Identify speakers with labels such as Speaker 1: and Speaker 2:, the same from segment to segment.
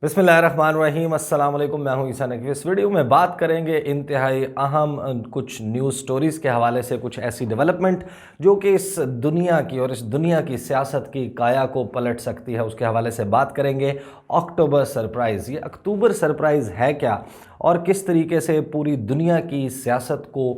Speaker 1: बिस्मिल्लाहिर्रहमानिर्रहीम, अस्सलाम वालेकुम। मैं हूं ईसा नकवी। इस वीडियो में बात करेंगे इंतहाई अहम कुछ न्यूज़ स्टोरीज़ के हवाले से, कुछ ऐसी डेवलपमेंट जो कि इस दुनिया की और इस दुनिया की सियासत की काया को पलट सकती है, उसके हवाले से बात करेंगे। अक्टूबर सरप्राइज़, ये अक्टूबर सरप्राइज़ है क्या और किस तरीके से पूरी दुनिया की सियासत को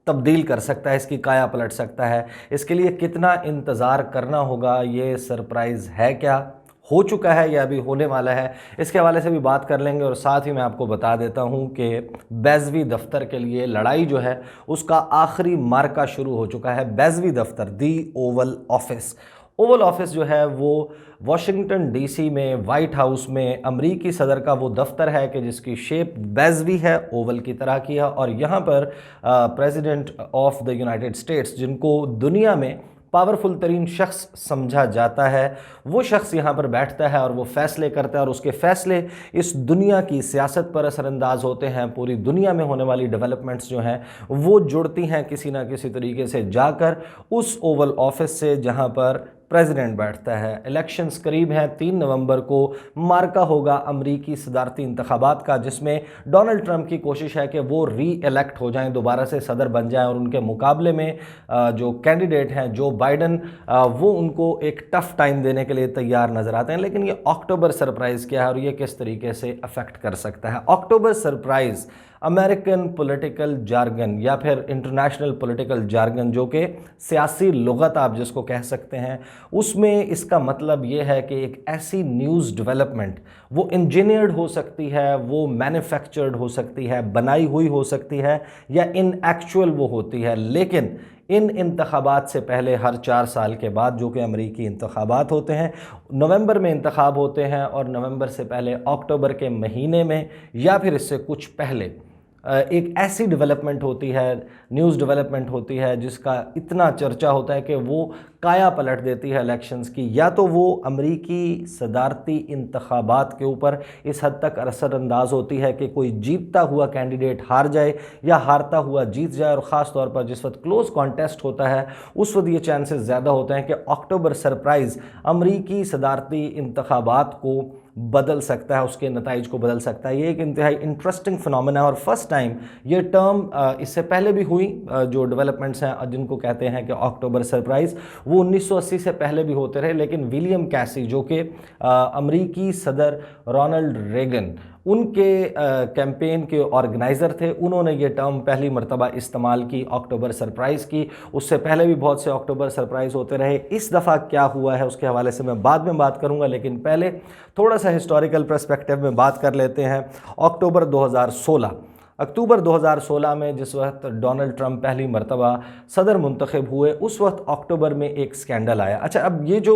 Speaker 1: तब्दील कर सकता है, इसकी काया पलट सकता है, इसके लिए कितना इंतज़ार करना होगा, ये सरप्राइज़ है क्या, हो चुका है या अभी होने वाला है, इसके हवाले से भी बात कर लेंगे। और साथ ही मैं आपको बता देता हूं कि बैज़वी दफ्तर के लिए लड़ाई जो है उसका आखिरी मार्का शुरू हो चुका है। बैज़वी दफ्तर, दी ओवल ऑफिस, ओवल ऑफिस जो है वो वाशिंगटन डीसी में वाइट हाउस में अमरीकी सदर का वो दफ्तर है कि जिसकी शेप बैज़वी है, ओवल की तरह की है। और यहाँ पर president of the United states, जिनको दुनिया में पावरफुल तरीन शख्स समझा जाता है, वो शख्स यहाँ पर बैठता है और वो फ़ैसले करता है और उसके फ़ैसले इस दुनिया की सियासत पर असरअंदाज होते हैं। पूरी दुनिया में होने वाली डेवलपमेंट्स जो हैं वो जुड़ती हैं किसी ना किसी तरीके से जाकर उस ओवल ऑफिस से जहाँ पर प्रेसिडेंट बैठता है। इलेक्शंस करीब हैं, 3 नवंबर को मार्का होगा अमरीकी सदारती इंतखाबात का, जिसमें डोनाल्ड ट्रंप की कोशिश है कि वो री इलेक्ट हो जाएं, दोबारा से सदर बन जाएं। और उनके मुकाबले में जो कैंडिडेट हैं जो बाइडन, वो उनको एक टफ़ टाइम देने के लिए तैयार नज़र आते हैं। लेकिन ये अक्टूबर सरप्राइज़ क्या है और ये किस तरीके से अफेक्ट कर सकता है? अक्टूबर सरप्राइज़ अमेरिकन पॉलिटिकल जार्गन या फिर इंटरनेशनल पॉलिटिकल जार्गन, जो कि सियासी लुगत आप जिसको कह सकते हैं, उसमें इसका मतलब ये है कि एक ऐसी न्यूज़ डेवलपमेंट वो इंजीनियर्ड हो सकती है, वो मैन्युफैक्चर्ड हो सकती है, बनाई हुई हो सकती है, या इन एक्चुअल वो होती है। लेकिन इन इंतखाबात से पहले हर 4 साल के बाद, जो कि अमरीकी इंतखाबात होते हैं, नवंबर में इंतखाब होते हैं और नवंबर से पहले अक्टूबर के महीने में या फिर इससे कुछ पहले एक ऐसी डेवलपमेंट होती है, न्यूज़ डेवलपमेंट होती है जिसका इतना चर्चा होता है कि वो काया पलट देती है इलेक्शंस की। या तो वो अमरीकी सदारती इंतखाबात के ऊपर इस हद तक असरअंदाज होती है कि कोई जीतता हुआ कैंडिडेट हार जाए या हारता हुआ जीत जाए। और ख़ास तौर पर जिस वक्त क्लोज कॉन्टेस्ट होता है उस वक्त ये चांसेस ज़्यादा होते हैं कि अक्टूबर सरप्राइज़ अमरीकी सदारती इंतखाबात को बदल सकता है, उसके नताइज को बदल सकता है। ये एक इंतहाई इंटरेस्टिंग फिनोमेना है और फर्स्ट टाइम ये टर्म इससे पहले भी हुई, जो डेवलपमेंट्स हैं जिनको कहते हैं कि अक्टूबर सरप्राइज़, वो 1980 से पहले भी होते रहे। लेकिन विलियम कैसी, जो कि अमरीकी सदर रोनाल्ड रेगन, उनके कैंपेन के ऑर्गेनाइज़र थे, उन्होंने ये टर्म पहली मरतबा इस्तेमाल की, अक्टूबर सरप्राइज़ की। उससे पहले भी बहुत से अक्टूबर सरप्राइज़ होते रहे। इस दफ़ा क्या हुआ है उसके हवाले से मैं बाद में बात करूंगा, लेकिन पहले थोड़ा सा हिस्टोरिकल पर्सपेक्टिव में बात कर लेते हैं। अक्टूबर 2016 में जिस वक्त डोनाल्ड ट्रंप पहली मरतबा सदर मुंतखब हुए, उस वक्त अक्टूबर में एक स्कैंडल आया। अच्छा, अब ये जो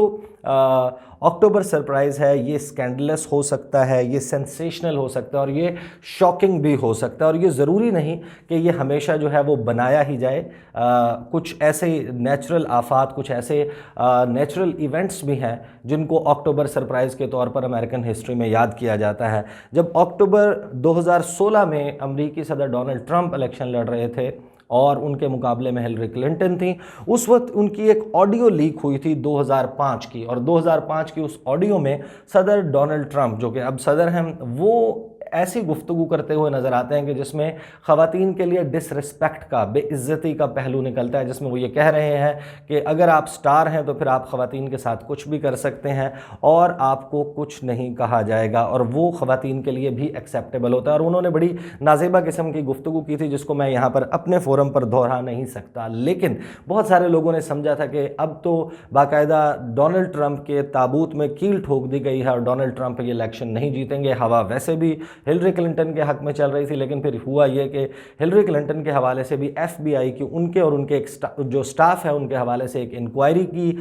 Speaker 1: अक्टूबर सरप्राइज़ है ये स्कैंडलस हो सकता है, ये सेंसेशनल हो सकता है और ये शॉकिंग भी हो सकता है। और ये ज़रूरी नहीं कि ये हमेशा जो है वो बनाया ही जाए। कुछ ऐसे नेचुरल आफात, कुछ ऐसे नेचुरल इवेंट्स भी हैं जिनको अक्टूबर सरप्राइज़ के तौर पर अमेरिकन हिस्ट्री में याद किया जाता है। जब अक्टूबर 2016 में अमरीकी सदर डोनाल्ड ट्रंप इलेक्शन लड़ रहे थे और उनके मुकाबले में हिलरी क्लिंटन थी, उस वक्त उनकी एक ऑडियो लीक हुई थी 2005 की। और 2005 की उस ऑडियो में सदर डोनाल्ड ट्रंप, जो कि अब सदर हैं, वो ऐसी गुफ्तगू करते हुए नज़र आते हैं कि जिसमें ख़वातीन के लिए डिसरिस्पेक्ट का, बेइज्जती का पहलू निकलता है। जिसमें वो ये कह रहे हैं कि अगर आप स्टार हैं तो फिर आप ख़वातीन के साथ कुछ भी कर सकते हैं और आपको कुछ नहीं कहा जाएगा, और वो ख़वातीन के लिए भी एक्सेप्टेबल होता है। और उन्होंने बड़ी नाज़ेबा किस्म की गुफ्तगू की थी जिसको मैं यहाँ पर अपने फोरम पर दोहरा नहीं सकता। लेकिन बहुत सारे लोगों ने समझा था कि अब तो बाकायदा डोनाल्ड ट्रंप के ताबूत में कील ठोक दी गई है और डोनाल्ड ट्रंप ये इलेक्शन नहीं जीतेंगे। हवा वैसे भी हिलरी क्लिंटन के हक में चल रही थी, लेकिन फिर हुआ ये कि हिलरी क्लिंटन के हवाले से भी FBI की, उनके और उनके जो स्टाफ है उनके हवाले से एक इंक्वायरी की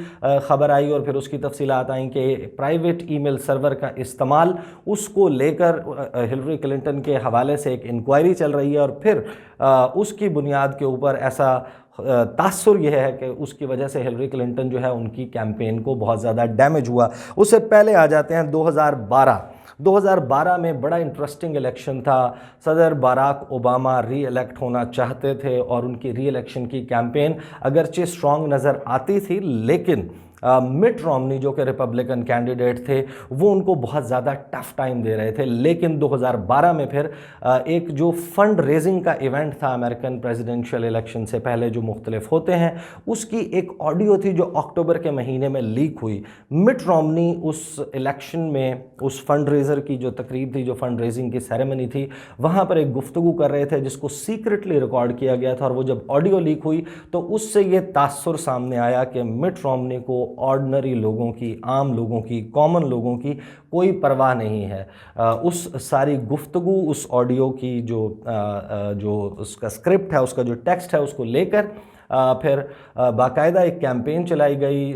Speaker 1: खबर आई और फिर उसकी तफसीलात आई कि प्राइवेट ईमेल सर्वर का इस्तेमाल, उसको लेकर हिलरी क्लिंटन के हवाले से एक इंक्वायरी चल रही है। और फिर उसकी बुनियाद के ऊपर ऐसा तासुर यह है कि उसकी वजह से हिलरी क्लिंटन जो है उनकी कैंपेन को बहुत ज़्यादा डैमेज हुआ। उससे पहले आ जाते हैं 2012 में बड़ा इंटरेस्टिंग इलेक्शन था। सदर बराक ओबामा री इलेक्ट होना चाहते थे और उनकी री इलेक्शन की कैंपेन अगरचे स्ट्रॉन्ग नज़र आती थी, लेकिन मिट रोमनी जो कि रिपब्लिकन कैंडिडेट थे वो उनको बहुत ज़्यादा टफ टाइम दे रहे थे। लेकिन 2012 में फिर एक जो फंड रेजिंग का इवेंट था अमेरिकन प्रेसिडेंशियल इलेक्शन से पहले जो मुख्तलिफ होते हैं, उसकी एक ऑडियो थी जो अक्टूबर के महीने में लीक हुई। मिट रोमनी उस इलेक्शन में उस फंड रेजर की जो तकरीब थी, जो फंड रेजिंग की सेरेमनी थी, वहाँ पर एक गुफ्तगू कर रहे थे जिसको सीक्रेटली रिकॉर्ड किया गया था। और वो जब ऑडियो लीक हुई तो उससे ये तासुर सामने आया कि मिट रोमनी को ऑर्डिनरी लोगों की, आम लोगों की, कॉमन लोगों की कोई परवाह नहीं है। उस सारी गुफ्तगू, उस ऑडियो की जो उसका स्क्रिप्ट है, उसका जो टेक्स्ट है, उसको लेकर फिर बाकायदा एक कैंपेन चलाई गई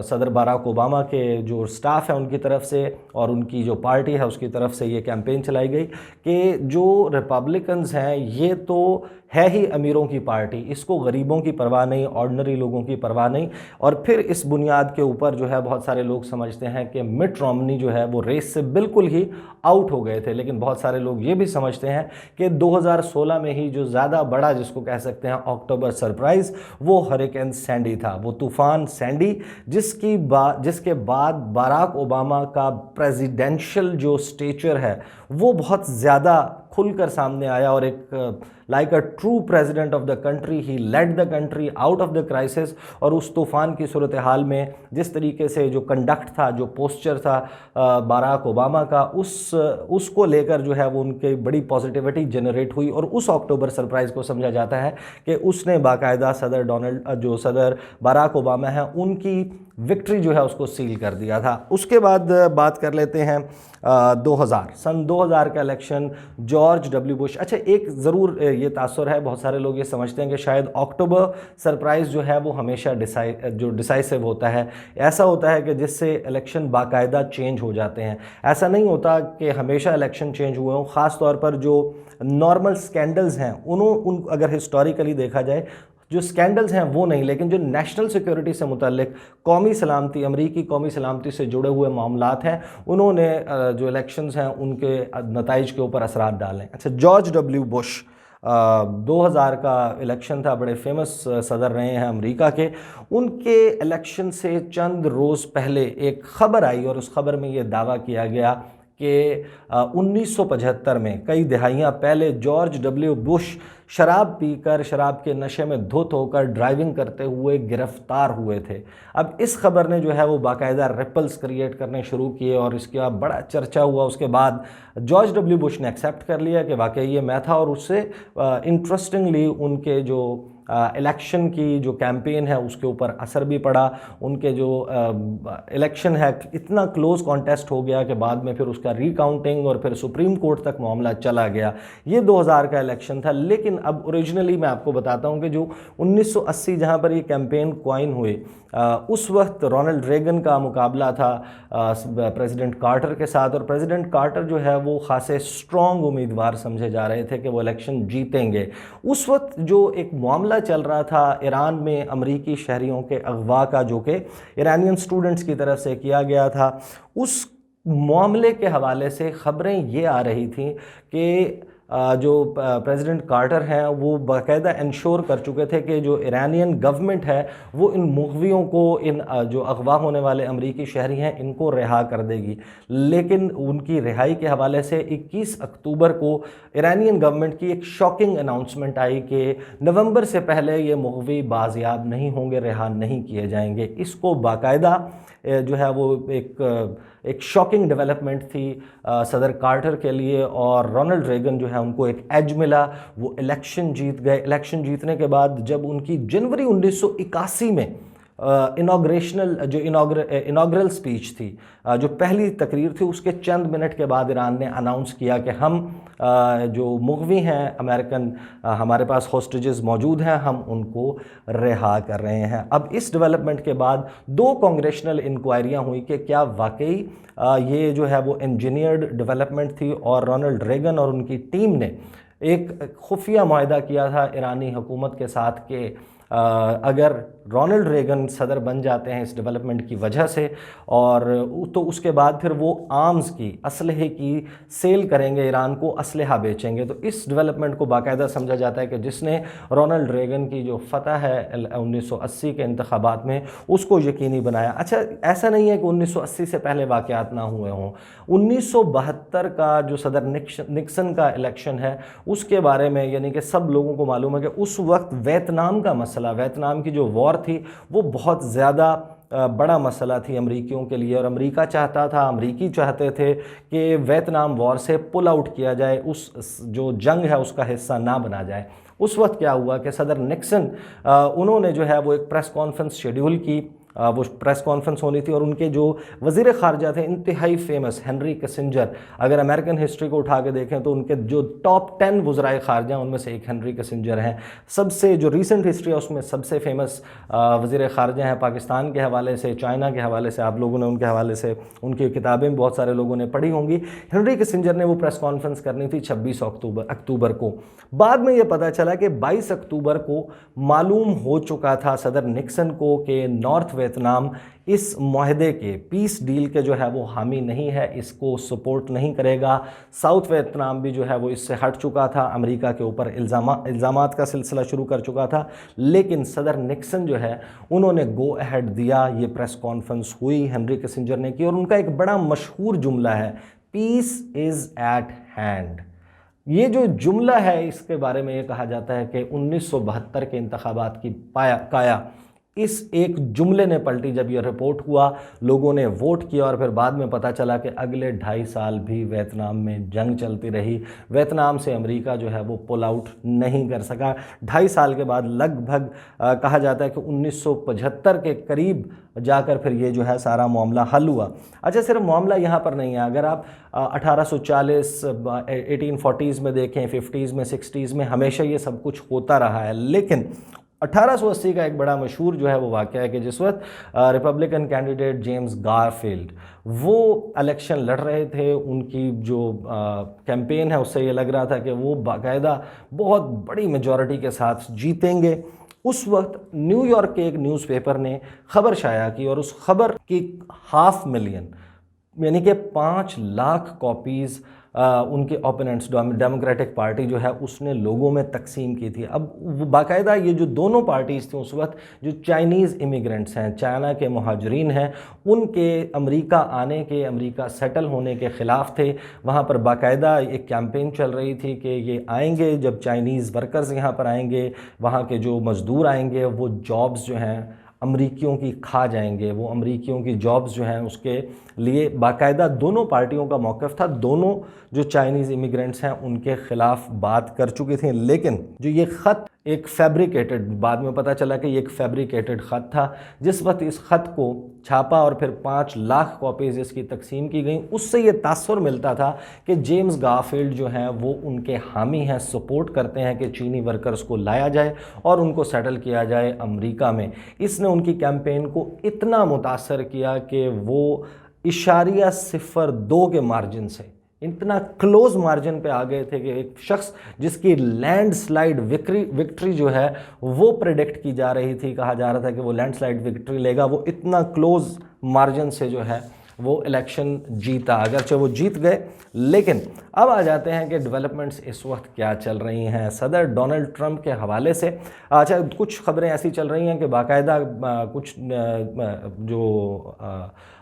Speaker 1: सदर बराक ओबामा के जो स्टाफ है उनकी तरफ से और उनकी जो पार्टी है उसकी तरफ से ये कैंपेन चलाई गई कि जो रिपब्लिकन्स हैं ये तो है ही अमीरों की पार्टी, इसको गरीबों की परवाह नहीं, ऑर्डिनरी लोगों की परवाह नहीं। और फिर इस बुनियाद के ऊपर जो है बहुत सारे लोग समझते हैं कि मिट रोमनी जो है वो रेस से बिल्कुल ही आउट हो गए थे। लेकिन बहुत सारे लोग ये भी समझते हैं कि 2016 में ही जो ज़्यादा बड़ा, जिसको कह सकते हैं अक्टूबर सरप्राइज़, वो हरिकेन सैंडी था, वो तूफ़ान सैंडी, जिसके बाद बराक ओबामा का प्रेसिडेंशियल जो स्टेचर है वो बहुत ज़्यादा खुलकर सामने आया और एक like a true president of the country he led the country out of the crisis. और उस तूफ़ान की सूरत हाल में जिस तरीके से जो कंडक्ट था, जो पोस्चर था बराक ओबामा का, उसको लेकर जो है वो उनकी बड़ी पॉजिटिविटी जनरेट हुई। और उस अक्टूबर सरप्राइज़ को समझा जाता है कि उसने बाकायदा सदर बराक ओबामा है उनकी विक्ट्री जो है उसको सील कर दिया था। उसके बाद बात कर लेते हैं 2000 का इलेक्शन, जॉर्ज डब्ल्यू बुश। अच्छा, एक ज़रूर ये तासुर है, बहुत सारे लोग ये समझते हैं कि शायद अक्टूबर सरप्राइज़ जो है वो हमेशा डिसाइसिव होता है, ऐसा होता है कि जिससे इलेक्शन बाकायदा चेंज हो जाते हैं। ऐसा नहीं होता कि हमेशा इलेक्शन चेंज हुए हों। ख़ास तौर पर जो नॉर्मल स्कैंडल्स हैं उन अगर हिस्टोरिकली देखा जाए, जो स्कैंडल्स हैं वो नहीं, लेकिन जो नेशनल सिक्योरिटी से मुतल्लिक कौमी सलामती, अमरीकी कौमी सलामती से जुड़े हुए मामलात हैं, उन्होंने जो इलेक्शंस हैं उनके नताइज के ऊपर असरात डालें। अच्छा, जॉर्ज डब्ल्यू बुश 2000 का इलेक्शन था, बड़े फेमस सदर रहे हैं अमेरिका के। उनके इलेक्शन से चंद रोज़ पहले एक ख़बर आई और उस ख़बर में ये दावा किया गया कि 1975 में, कई दहाइयाँ पहले, जॉर्ज डब्ल्यू बुश शराब पीकर, शराब के नशे में धुत होकर ड्राइविंग करते हुए गिरफ्तार हुए थे। अब इस खबर ने जो है वो बाकायदा रिपल्स क्रिएट करने शुरू किए और इसके बाद बड़ा चर्चा हुआ। उसके बाद जॉर्ज डब्ल्यू बुश ने एक्सेप्ट कर लिया कि वाकई ये मैं था और उससे इंटरेस्टिंगली उनके जो इलेक्शन की जो कैंपेन है उसके ऊपर असर भी पड़ा। उनके जो इलेक्शन है इतना क्लोज कॉन्टेस्ट हो गया कि बाद में फिर उसका रिकाउंटिंग और फिर सुप्रीम कोर्ट तक मामला चला गया। ये 2000 का इलेक्शन था। लेकिन अब ओरिजिनली मैं आपको बताता हूँ कि जो 1980 जहाँ पर ये कैंपेन क्वाइन हुए, उस वक्त रोनाल्ड रेगन का मुकाबला था प्रेसिडेंट कार्टर के साथ, और प्रेसिडेंट कार्टर जो है वो खासे स्ट्रॉन्ग उम्मीदवार समझे जा रहे थे कि वो इलेक्शन जीतेंगे। उस वक्त जो एक मामला चल रहा था ईरान में अमरीकी शहरियों के अगवा का, जो कि ईरानियन स्टूडेंट्स की तरफ से किया गया था, उस मामले के हवाले से ख़बरें ये आ रही थी कि जो प्रेसिडेंट कार्टर हैं वो बाकायदा इंश्योर कर चुके थे कि जो ईरानियन गवर्नमेंट है वो इन मुग़वियों को, इन जो अगवा होने वाले अमरीकी शहरी हैं, इनको रिहा कर देगी। लेकिन उनकी रिहाई के हवाले से 21 अक्टूबर को ईरानियन गवर्नमेंट की एक शॉकिंग अनाउंसमेंट आई कि नवंबर से पहले ये मुग़वी बाज़याब नहीं होंगे, रिहा नहीं किए जाएंगे। इसको बाकायदा जो है वो एक शॉकिंग डेवलपमेंट थी सदर कार्टर के लिए, और रोनाल्ड रेगन जो है उनको एक एज मिला, वो इलेक्शन जीत गए। इलेक्शन जीतने के बाद जब उनकी जनवरी 1981 में इनाग्रल स्पीच थी, जो पहली तकरीर थी, उसके चंद मिनट के बाद ईरान ने अनाउंस किया कि हम जो मुग़वी हैं अमेरिकन, हमारे पास हॉस्टेजेस मौजूद हैं, हम उनको रिहा कर रहे हैं। अब इस डेवलपमेंट के बाद 2 कांग्रेशनल इंक्वायरियां हुई कि क्या वाकई ये जो है वो इंजीनियर्ड डेवलपमेंट थी, और रोनाल्ड रेगन और उनकी टीम ने एक खुफिया मुआहदा किया था ईरानी हुकूमत के साथ कि اگر رونلڈ ریگن صدر بن جاتے ہیں اس ڈیولپمنٹ کی وجہ سے، اور تو اس کے بعد پھر وہ آرمز کی، اسلحے کی سیل کریں گے، ایران کو اسلحہ بیچیں گے، تو اس ڈیولپمنٹ کو باقاعدہ سمجھا جاتا ہے کہ جس نے رونلڈ ریگن کی جو فتح ہے 1980 کے انتخابات میں اس کو یقینی بنایا۔ اچھا، ایسا نہیں ہے کہ 1980 سے پہلے واقعات نہ ہوئے ہوں۔ 1972 کا جو صدر نکسن کا الیکشن ہے اس کے بارے میں یعنی کہ سب لوگوں کو معلوم ہے کہ اس وقت ویتنام کا مسئلہ، ویتنام کی جو وار تھی وہ بہت زیادہ بڑا مسئلہ تھی امریکیوں کے لیے، اور امریکہ چاہتا تھا، امریکی چاہتے تھے کہ ویتنام وار سے پل آؤٹ کیا جائے، اس جو جنگ ہے اس کا حصہ نہ بنا جائے۔ اس وقت کیا ہوا کہ صدر نکسن انہوں نے جو ہے وہ ایک پریس کانفرنس شیڈیول کی، وہ پریس کانفرنس ہونی تھی، اور ان کے جو وزیر خارجہ تھے انتہائی فیمس ہنری کسنجر، اگر امریکن ہسٹری کو اٹھا کے دیکھیں تو ان کے جو ٹاپ 10 وزرائے خارجہ ان میں سے ایک ہنری کسنجر ہیں۔ سب سے جو ریسنٹ ہسٹری ہے اس میں سب سے فیمس وزیر خارجہ ہیں پاکستان کے حوالے سے، چائنا کے حوالے سے، آپ لوگوں نے ان کے حوالے سے ان کی کتابیں بہت سارے لوگوں نے پڑھی ہوں گی۔ ہنری کسنجر نے وہ پریس کانفرنس کرنی تھی 26 اکتوبر کو۔ بعد میں یہ پتہ چلا کہ 22 اکتوبر کو معلوم ہو چکا تھا صدر نکسن کو کہ نارتھ ویتنام اس معاہدے کے، پیس ڈیل کے جو ہے وہ حامی نہیں ہے، اس کو سپورٹ نہیں کرے گا۔ ساؤتھ ویتنام بھی جو ہے وہ اس سے ہٹ چکا تھا، امریکہ کے اوپر الزامات کا سلسلہ شروع کر چکا تھا، لیکن صدر نکسن جو ہے انہوں نے گو اہیڈ دیا۔ یہ پریس کانفرنس ہوئی، ہنری کسنجر نے کی، اور ان کا ایک بڑا مشہور جملہ ہے، پیس از ایٹ ہینڈ۔ یہ جو جملہ ہے اس کے بارے میں یہ کہا جاتا ہے کہ 1972 کے انتخابات کی کایا اس ایک جملے نے پلٹی۔ جب یہ رپورٹ ہوا، لوگوں نے ووٹ کیا، اور پھر بعد میں پتہ چلا کہ اگلے 2.5 سال بھی ویتنام میں جنگ چلتی رہی، ویتنام سے امریکہ جو ہے وہ پل آؤٹ نہیں کر سکا۔ 2.5 سال کے بعد لگ بھگ کہا جاتا ہے کہ 1975 کے قریب جا کر پھر یہ جو ہے سارا معاملہ حل ہوا۔ اچھا، صرف معاملہ یہاں پر نہیں ہے، اگر آپ 1840 1840s میں دیکھیں، 50s میں، 60s میں، ہمیشہ یہ سب کچھ ہوتا رہا ہے، لیکن 1880 کا ایک بڑا مشہور جو ہے وہ واقعہ ہے کہ جس وقت ریپبلکن کینڈیڈیٹ جیمز گارفیلڈ وہ الیکشن لڑ رہے تھے، ان کی جو کیمپین ہے اس سے یہ لگ رہا تھا کہ وہ باقاعدہ بہت بڑی میجورٹی کے ساتھ جیتیں گے۔ اس وقت نیو یارک کے ایک نیوز پیپر نے خبر شائع کی، اور اس خبر کی 500,000 یعنی کہ 5 لاکھ کاپیز ان کے اوپوننٹس، ڈیموکریٹک پارٹی جو ہے اس نے لوگوں میں تقسیم کی تھی۔ اب باقاعدہ یہ جو دونوں پارٹیز تھیں اس وقت، جو چائنیز امیگرنٹس ہیں، چائنا کے مہاجرین ہیں، ان کے امریکہ آنے کے، امریکہ سیٹل ہونے کے خلاف تھے۔ وہاں پر باقاعدہ ایک کیمپین چل رہی تھی کہ یہ آئیں گے، جب چائنیز ورکرز یہاں پر آئیں گے، وہاں کے جو مزدور آئیں گے، وہ جابز جو ہیں امریکیوں کی کھا جائیں گے، وہ امریکیوں کی جابز جو ہیں اس کے لیے باقاعدہ دونوں پارٹیوں کا موقف تھا۔ دونوں جو چائنیز امیگرنٹس ہیں ان کے خلاف بات کر چکی تھیں، لیکن جو یہ خط ایک فیبریکیٹڈ، بعد میں پتہ چلا کہ یہ ایک فیبریکیٹڈ خط تھا۔ جس وقت اس خط کو چھاپا اور پھر 5 لاکھ کاپیز اس کی تقسیم کی گئیں، اس سے یہ تاثر ملتا تھا کہ جیمز گارفیلڈ جو ہیں وہ ان کے حامی ہیں، سپورٹ کرتے ہیں کہ چینی ورکرز کو لایا جائے اور ان کو سیٹل کیا جائے امریکہ میں۔ اس نے ان کی کیمپین کو اتنا متاثر کیا کہ وہ 0.02 کے مارجن سے اتنا کلوز مارجن پہ آ گئے تھے کہ ایک شخص جس کی لینڈ سلائیڈ وکٹری جو ہے وہ پریڈکٹ کی جا رہی تھی، کہا جا رہا تھا کہ وہ لینڈ سلائیڈ وکٹری لے گا، وہ اتنا کلوز مارجن سے جو ہے وہ الیکشن جیتا، اگرچہ وہ جیت گئے۔ لیکن اب آ جاتے ہیں کہ ڈیولپمنٹس اس وقت کیا چل رہی ہیں صدر ڈونلڈ ٹرمپ کے حوالے سے۔ اچھا، کچھ خبریں ایسی چل رہی ہیں کہ باقاعدہ کچھ جو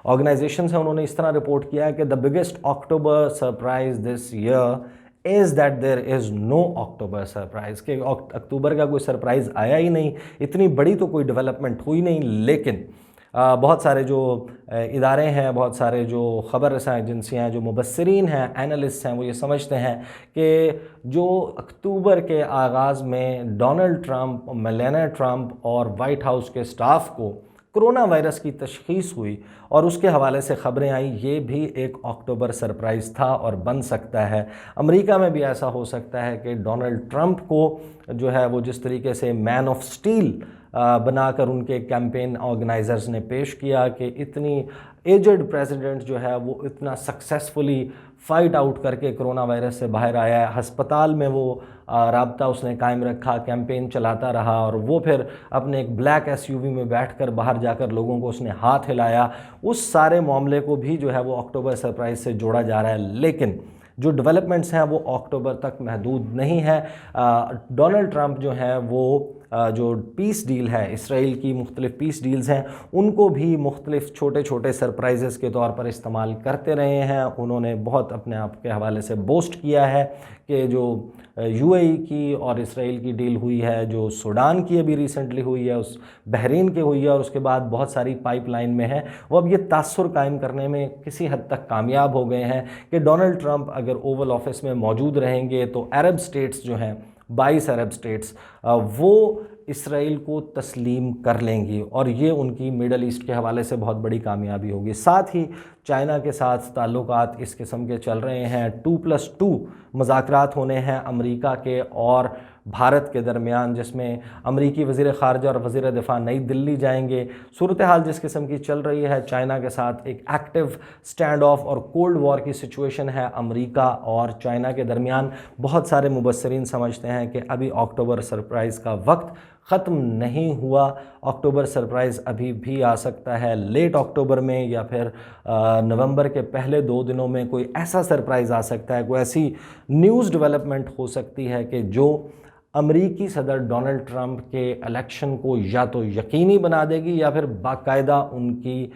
Speaker 1: آرگنائزیشنز ہیں انہوں نے اس طرح رپورٹ کیا ہے کہ the biggest October surprise this year is that there is no October surprise، کہ اکتوبر کا کوئی سرپرائز آیا ہی نہیں، اتنی بڑی تو کوئی ڈیولپمنٹ ہوئی نہیں۔ لیکن بہت سارے جو ادارے ہیں، بہت سارے جو خبر رساں ایجنسیاں ہیں، جو مبصرین ہیں، اینالسٹ ہیں، وہ یہ سمجھتے ہیں کہ جو اکتوبر کے آغاز میں ڈونلڈ ٹرمپ، میلانیا ٹرمپ اور وائٹ ہاؤس کے سٹاف کو کرونا وائرس کی تشخیص ہوئی اور اس کے حوالے سے خبریں آئیں، یہ بھی ایک اکتوبر سرپرائز تھا اور بن سکتا ہے۔ امریکہ میں بھی ایسا ہو سکتا ہے کہ ڈونلڈ ٹرمپ کو جو ہے وہ جس طریقے سے مین آف سٹیل بنا کر ان کے کیمپین آرگنائزرز نے پیش کیا کہ اتنی ایجڈ پریزیڈنٹ جو ہے وہ اتنا سکسیسفلی फ़ाइट आउट करके कोरोना वायरस से बाहर आया है। अस्पताल में वो राब्ता उसने कायम रखा, कैंपेन चलाता रहा, और वो फिर अपने एक ब्लैक एसयूवी में बैठकर बाहर जाकर लोगों को उसने हाथ हिलाया। उस सारे मामले को भी जो है वो अक्टूबर सरप्राइज़ से जोड़ा जा रहा है। लेकिन जो डेवलपमेंट्स हैं वो अक्टूबर तक महदूद नहीं है। डोनाल्ड ट्रंप जो हैं वो जो पीस डील है, इसराइल की मुख्तलिफ पीस डील्स हैं, उनको भी मुख्तलिफ छोटे छोटे सरप्राइज़ के तौर पर इस्तेमाल करते रहे हैं। उन्होंने बहुत अपने आप के हवाले से बोस्ट किया है कि जो यूएई की और इसराइल की डील हुई है, जो सूडान की अभी रिसेंटली हुई है, उस बहरीन की हुई है, और उसके बाद बहुत सारी पाइपलाइन में है, वो अब ये तासुर कायम करने में किसी हद तक कामयाब हो गए हैं कि डोनाल्ड ट्रंप अगर ओवल ऑफिस में मौजूद रहेंगे तो अरब स्टेट्स जो हैं, 22 अरब स्टेट्स, वो इसराइल को तस्लीम कर लेंगी, और ये उनकी मिडल ईस्ट के हवाले से बहुत बड़ी कामयाबी होगी। साथ ही चाइना के साथ ताल्लुकात इस किस्म के चल रहे हैं। 2+2 मुज़ाकरात होने हैं अमेरिका के और भारत के दरमियान, जिसमें अमरीकी वज़ीर ख़ारजा और वज़ीर दिफ़ा नई दिल्ली जाएंगे। सूरत हाल जिस किस्म की चल रही है, चाइना के साथ एक एक्टिव स्टैंड ऑफ और कोल्ड वॉर की सिचुएशन है अमरीका और चाइना के दरमियान। बहुत सारे मुबस्सरीन समझते हैं कि अभी अक्टूबर सरप्राइज़ का वक्त ख़त्म नहीं हुआ। अक्टूबर सरप्राइज़ अभी भी आ सकता है लेट अक्टूबर में, या फिर नवंबर के पहले 2 दिनों में कोई ऐसा सरप्राइज़ आ सकता है, कोई ऐसी न्यूज़ डेवलपमेंट हो सकती है कि जो अमरीकी सदर डोनाल्ड ट्रंप के इलेक्शन को या तो यकीनी बना देगी या फिर बाकायदा उनकी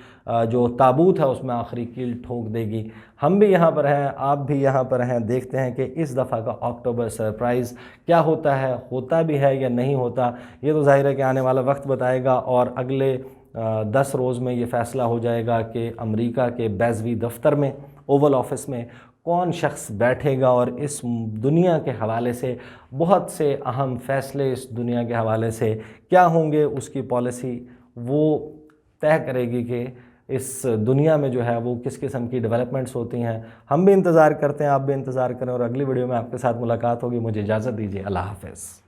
Speaker 1: जो ताबूत है उसमें आखिरी कील ठोक देगी। हम भी यहाँ पर हैं, आप भी यहाँ पर हैं, देखते हैं कि इस दफ़ा का अक्टूबर सरप्राइज़ क्या होता है, होता भी है या नहीं होता। ये तो ज़ाहिर है कि आने वाला वक्त बताएगा, और अगले 10 रोज़ में ये फ़ैसला हो जाएगा कि अमरीका के बैज़वी दफ्तर में, ओवल ऑफिस में कौन शख्स बैठेगा, और इस दुनिया के हवाले से बहुत से अहम फ़ैसले इस दुनिया के हवाले से क्या होंगे, उसकी पॉलिसी वो तय करेगी कि इस दुनिया में जो है वो किस किस्म की डेवलपमेंट्स होती हैं। हम भी इंतज़ार करते हैं, आप भी इंतज़ार करें, और अगली वीडियो में आपके साथ मुलाकात होगी। मुझे इजाज़त दीजिए, अल्लाह हाफ़िज़।